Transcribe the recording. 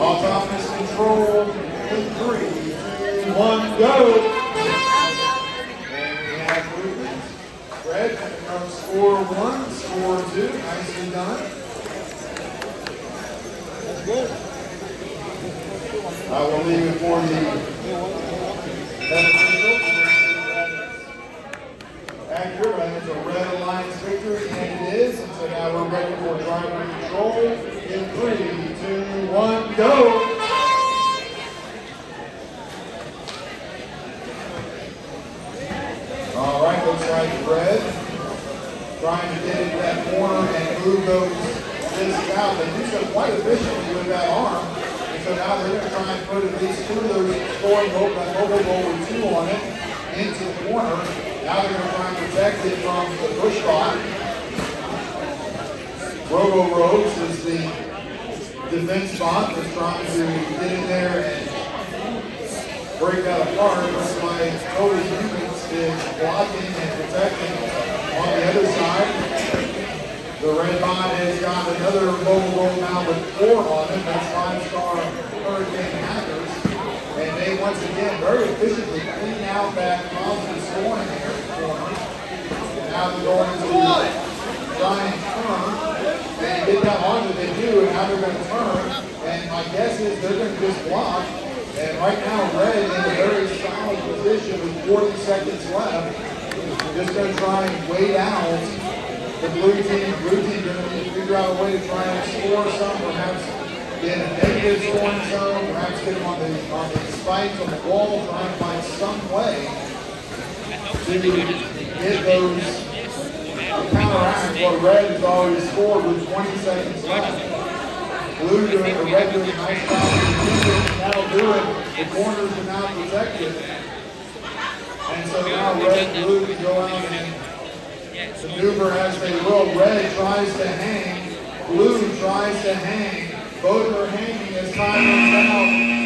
Autonomous control in 3, 2, 1, go. And we have movement. Red from score 1, score 2. Nicely done. That's good. I will leave it for the head official. Accurate, and it's a Red Alliance victory, and it is. And so now we're ready for driver control in 3, 2, 1, go. All right, looks like Red trying to get into that corner and move those discs out. They do so quite efficiently with that arm. And so now they're going to try and put at least 2 of those scoring mobile goal with 2 on it into the corner. Now they're going to try and protect it from the push spot. Robo Rose is the defense spot that's trying to get in there and break that apart. Looks like Cody Humans is blocking and protecting on the other side. The red bot has got another mobile goal now with 4 on it. That's 5-star Hurricane Hackers. And they once again very efficiently clean out that positive scoring here in the corner. And now they're going to try and turn and get that on that they do, and now they're going to turn. And my guess is they're going to just block. And right now, Red in a very solid position with 40 seconds left. Just going to try and wait out the blue team. Blue team going to need to figure out a way to try and score some, perhaps get a negative scoring zone, perhaps get them on the spikes on the wall, try and find some way to get those counteract what Red has already scored with 20 seconds left. Blue doing a Red doing a nice job. That'll do it. The corners are now protected. And so now Red and Blue can go out and maneuver as they will. Red tries to hang. Blue tries to hang. Both are hanging as time runs out.